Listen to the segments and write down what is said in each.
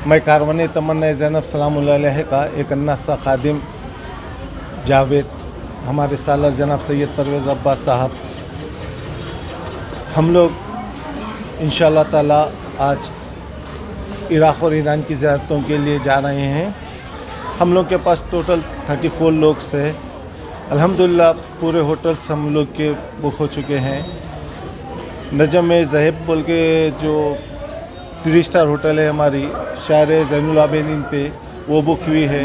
मैं कारवानी तमन्ना ज़ैनब सलामुल्लाह अलैह का एक अन्ना सा खादिम जावेद, हमारे सालर जनाब सैयद परवेज़ अब्बास साहब, हम लोग इंशाअल्लाह ताला आज इराक़ और ईरान की ज़ियारतों के लिए जा रहे हैं। हम लोग के पास टोटल 34 लोग से अल्हम्दुलिल्लाह पूरे होटल्स हम लोग के बुक हो चुके हैं। नजम ज़हब बोल के जो 3 स्टार होटल है हमारी शायर ज़ैनुल आबिदीन पे, वो बुक हुई है।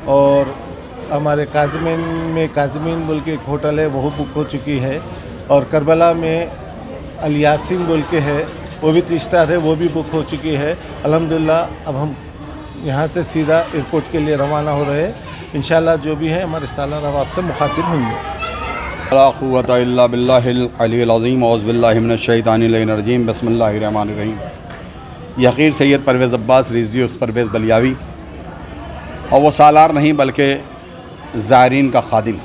और हमारे काज़मीन में काज़मीन बोल के एक होटल है, वो बुक हो चुकी है। और करबला में अल यासीन बोल के है, वो भी 3 स्टार है, वो भी बुक हो चुकी है। अल्हम्दुलिल्लाह अब हम यहाँ से सीधा एयरपोर्ट के लिए रवाना हो रहे हैं। इंशाअल्लाह जो भी है हमारे सालाना अब आपसे मुखातिब होंगे। ला कुव्वता इल्ला बिल्लाहिल अलील अज़ीम औज़ु बिल्लाहि मिनश शैतानिर रजीम बिस्मिल्लाहिर रहमानिर रहीम। यकीर सैयद परवेज़ अब्बास रिज़वी उस परवेज़ बलियावी, और वो सालार नहीं बल्कि ज़ायरीन का खादिम।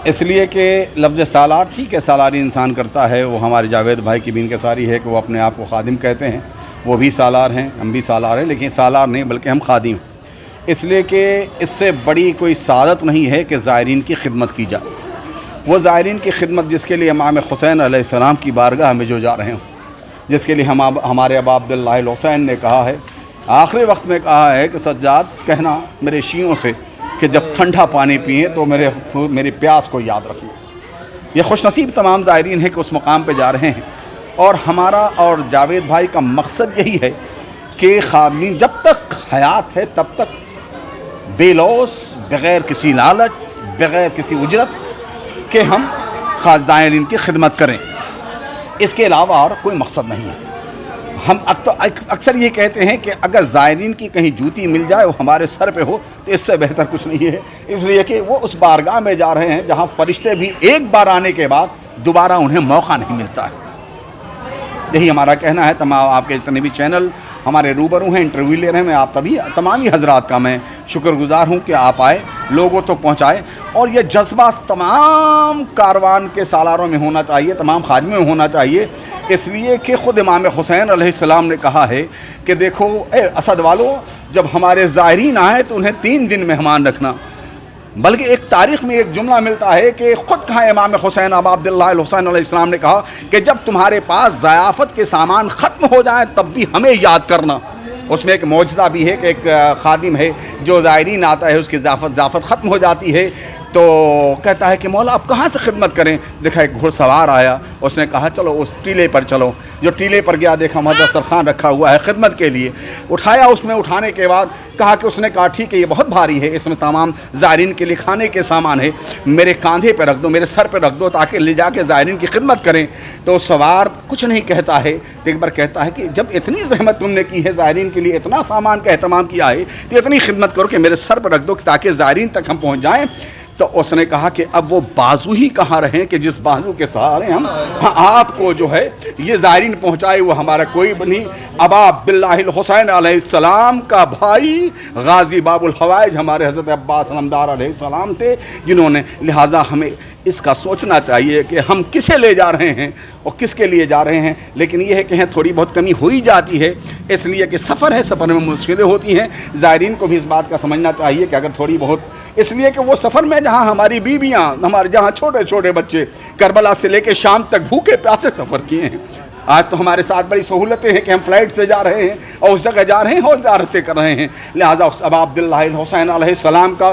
इसलिए कि लफ्ज़ सालार ठीक है, सालारी इंसान करता है, वो हमारे जावेद भाई की भी इनकसारी है कि वो अपने आप को खादिम कहते हैं। वो भी सालार हैं, हम भी सालार हैं, लेकिन सालार नहीं बल्कि हम खादिम। इसलिए कि इससे बड़ी कोई सादत नहीं है कि ज़ायरीन की खिदमत की जाए। वो ज़ायरीन की खिदमत जिसके लिए इमाम हुसैन अलैहिस्सलाम की बारगाह में जो जा रहे हों, जिसके लिए हमारे अबा अब्दुल्लाह हुसैन ने कहा है, आखिरी वक्त में कहा है कि सज्जाद कहना मेरे शियों से कि जब ठंडा पानी पिए तो मेरी प्यास को याद रखना। ये खुशनसीब तमाम ज़ायरीन हैं कि उस मुकाम पे जा रहे हैं। और हमारा और जावेद भाई का मकसद यही है कि खादिम जब तक हयात है तब तक बेलौस, बग़ैर किसी लालच, बग़ैर किसी उजरत के हम ज़ायरीन की खिदमत करें। इसके अलावा और कोई मकसद नहीं है। हम अक्सर ये कहते हैं कि अगर ज़ायरीन की कहीं जूती मिल जाए वो हमारे सर पे हो तो इससे बेहतर कुछ नहीं है। इसलिए कि वो उस बारगाह में जा रहे हैं जहाँ फ़रिश्ते भी एक बार आने के बाद दोबारा उन्हें मौका नहीं मिलता है। यही हमारा कहना है। तमाम आपके जितने भी चैनल हमारे रूबरू हैं, इंटरव्यू ले रहे हैं, मैं आप तमाम ही हजरात का मैं शुक्रगुजार हूँ कि आप आए, लोगों तक पहुँचाए। और ये जज्बा तमाम कारवान के सालारों में होना चाहिए, तमाम खादिमों में होना चाहिए। इसलिए कि ख़ुद इमाम हुसैन अलैहिस्सलाम ने कहा है कि देखो ए असद वालों, जब हमारे ज़ायरीन आए तो उन्हें 3 दिन मेहमान रखना। बल्कि एक तारीख़ में एक जुमला मिलता है कि ख़ुद कहा इमाम हुसैन अबा अब्दुल्लाह हुसैन अलैहिस्सलाम ने कहा कि जब तुम्हारे पास ज़याफ़त के सामान ख़त्म हो जाए तब भी हमें याद करना। उसमें एक मौजज़ा भी है कि एक खादिम है जो ज़ायरीन आता है, उसकी ज़याफ़त ख़त्म हो जाती है तो कहता है कि मौला आप कहाँ से खिदमत करें। देखा एक घुड़सवार आया, उसने कहा चलो उस टीले पर चलो। जो टीले पर गया देखा वहाँ दस्तरखान रखा हुआ है खिदमत के लिए। उठाया, उसमें उठाने के बाद कहा कि उसने कहा ठीक है ये बहुत भारी है, इसमें तमाम ज़ायरीन के लिए खाने के सामान है, मेरे कंधे पर रख दो, मेरे सर पर रख दो ताकि ले जाके ज़ायरीन की खिदमत करें। तो सवार कुछ नहीं कहता है, तो एक बार कहता है कि जब इतनी ज़हमत तुमने की है, ज़ायरीन के लिए इतना सामान का एहतमाम किया है, तो इतनी खिदमत करो कि मेरे सर पर रख दो ताकि ज़ायरीन तक हम पहुँच जाएँ। तो उसने कहा कि अब वो बाजू ही कहाँ रहे कि जिस बाजू के सहारे हम आपको जो है ये ज़ायरीन पहुँचाए, वो हमारा कोई नहीं अबा अब्दुल्लाह हुसैन अलैहिस्सलाम का भाई गाजी बाबुल हवाइज हमारे हज़रत अब्बास अलमदार अलैहिस्सलाम थे, जिन्होंने लिहाजा हमें इसका सोचना चाहिए कि हम किसे ले जा रहे हैं और किसके लिए जा रहे हैं। लेकिन यह है कि थोड़ी बहुत कमी हो ही जाती है, इसलिए कि सफ़र है, सफ़र में मुश्किलें होती हैं। ज़ायरीन को भी इस बात का समझना चाहिए कि अगर थोड़ी बहुत, इसलिए कि वो सफ़र में जहाँ हमारी बीवियाँ, हमारे जहाँ छोटे छोटे बच्चे करबला से लेकर शाम तक भूखे प्यासे सफ़र किए हैं। आज तो हमारे साथ बड़ी सहूलतें हैं कि हम फ़्लाइट से जा रहे हैं और उस जगह जा रहे हैं और ज़ियारतें कर रहे हैं। लिहाजा उस अबा अब्दुल्लाह हुसैन अलैहिस्सलाम का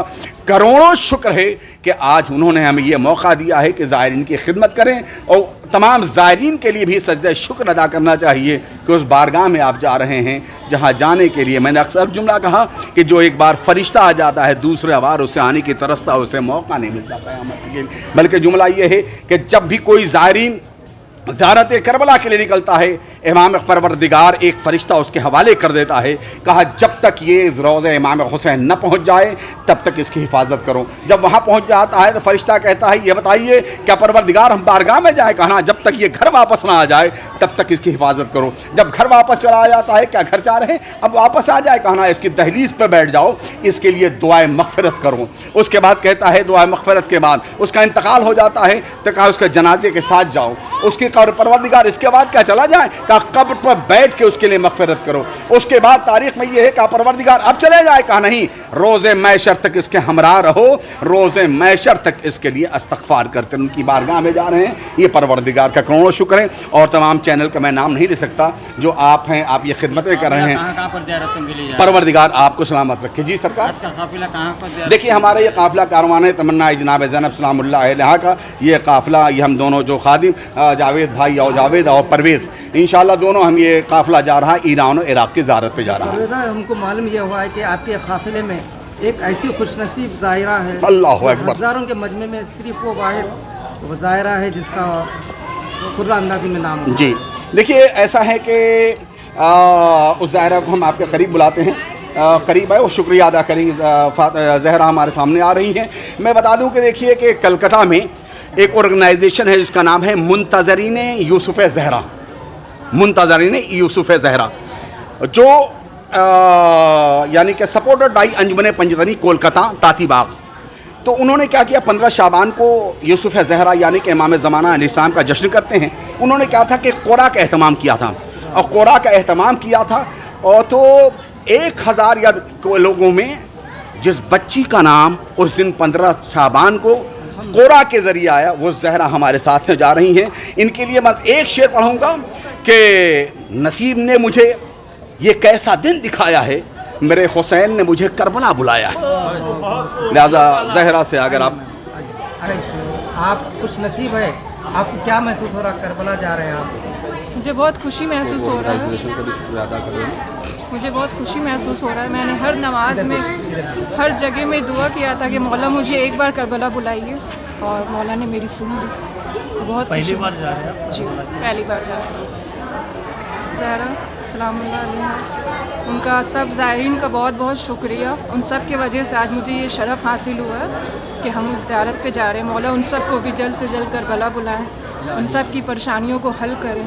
करोड़ों शुक्र है कि आज उन्होंने हमें ये मौका दिया है कि ज़ायरीन की खिदमत करें। और तमाम ज़ायरीन के लिए भी सजदे शुक्र अदा करना चाहिए कि उस बारगाह में आप जा रहे हैं जहाँ जाने के लिए मैंने अक्सर जुमला कहा कि जो एक बार फ़रिश्ता आ जाता है दूसरे बार उसे आने की तरसता, उसे मौका नहीं मिलता क़यामत के लिए। बल्कि जुमला ये है कि जब भी कोई ज़ायरीन ज़ियारत करबला के लिए निकलता है, इमाम परवरदिगार एक फ़रिश्ता उसके हवाले कर देता है। कहा जब तक ये रोज़े इमाम हुसैन न पहुँच जाए तब तक इसकी हिफाजत करो। जब वहाँ पहुँच जाता है तो फ़रिश्ता कहता है ये बताइए क्या परवरदिगार हम बारगाह में जाए? कहा जब तक ये घर वापस ना आ जाए तब तक इसकी हिफाजत करो। जब घर वापस चला जाता है, क्या घर जा रहे हैं अब वापस आ जाए? कहा इसकी दहलीज़ पर बैठ जाओ, इसके लिए दुआए मग़फ़िरत करो। उसके बाद कहता है दुआए मग़फ़िरत के बाद उसका इंतकाल हो जाता है तो कहा उसके जनाजे के साथ जाओ, उसकी परवरदिगार इसके बाद क्या चला जाए? कहा कब्र पर बैठ के उसके लिए मगफिरत करो। उसके बाद तारीख में ये है कहा परवरदिगार अब चले जाए? कहा नहीं, रोज़े मैशर तक इसके हमरा रहो, रोज़े मैशर तक इसके लिए इस्तग़फ़ार करते उनकी बारगाह में जा रहे हैं। ये परवरदिगार का करोड़ों शुक्र है। और तमाम चैनल का मैं नाम नहीं ले सकता जो आप हैं, आप ये खिदमतें कर रहे हैं। कहाँ पर ज़ियारतों के लिए परवरदिगार आपको सलामत रखे। जी सरकार, आज का काफिला कहाँ पर ज़ियारत? देखिए हमारा ये काफ़िला कारवान है तमन्ना जनाब ज़ैनब सलामुल्लाह अलैहा का। ये काफ़िला ये हम दोनों जो खादिम जावेद भाई और जावेद और परवेज़, इंशाल्लाह दोनों हम ये काफ़िला जा रहा है ईरान और इराक़ की ज़ियारत पे जा रहा है। हमको मालूम ये हुआ है कि आपके काफ़िले में एक ऐसी खुशनसीब ज़ायरा है, अल्लाहु अकबर, हज़ारों के मजमे में सिर्फ वो वाहिद वो ज़ायरा है जिसका खुर्रा अंदाज़ी में नाम है। जी देखिए ऐसा है कि उस ज़ायरा को हम आपके करीब बुलाते हैं, करीब है वो शुक्रिया अदा करेंगे। ज़हरा हमारे सामने आ रही हैं। मैं बता दूं कि देखिए कि कलकत्ता में एक ऑर्गेनाइजेशन है जिसका नाम है मुंतज़रीन यूसुफ़ ज़हरा, मुंतज़रीन यूसुफ़ ज़हरा, जो यानी कि सपोर्टेड बाई अंजुमन पंजतनी कोलकाता ताती बाग। तो उन्होंने क्या किया, 15 शाबान को यूसुफ़ ज़हरा यानी कि इमाम ज़माना अलैहिस्सलाम का जश्न करते हैं। उन्होंने क्या था कि क़ुरा का अहतमाम किया था, और क़ुरा का अहतमाम किया था और तो 1000 या लोगों में जिस बच्ची का नाम उस दिन 15 शाबान को क़ुरा के ज़रिए आया, वो ज़हरा हमारे साथ में जा रही हैं। इनके लिए मैं एक शेर पढ़ूँगा कि नसीब ने मुझे ये कैसा दिन दिखाया है, मेरे हुसैन ने मुझे करबला बुलाया है। लिहाजा ज़हरा से अगर आप कुछ नसीब है, आपको क्या महसूस हो रहा है? करबला जा रहे हैं आप? मुझे बहुत खुशी महसूस हो रहा है, मुझे बहुत खुशी महसूस हो रहा है। मैंने हर नमाज में हर जगह में दुआ किया था कि मौला मुझे एक बार करबला बुलाइए, और मौला ने मेरी सुन ली। बहुत पहली बार जा रहे हैं? जी पहली बार जा रहे हैं। ज़हरा सलामुल्लाह अलैहा, उनका सब ज़ायरीन का बहुत बहुत शुक्रिया। उन सब की वजह से आज मुझे ये शरफ़ हासिल हुआ है कि हम उस ज़ियारत पे जा रहे हैं। मौला उन सब को भी जल्द से जल्द करबला बुलाएं, उन सब की परेशानियों को हल करें।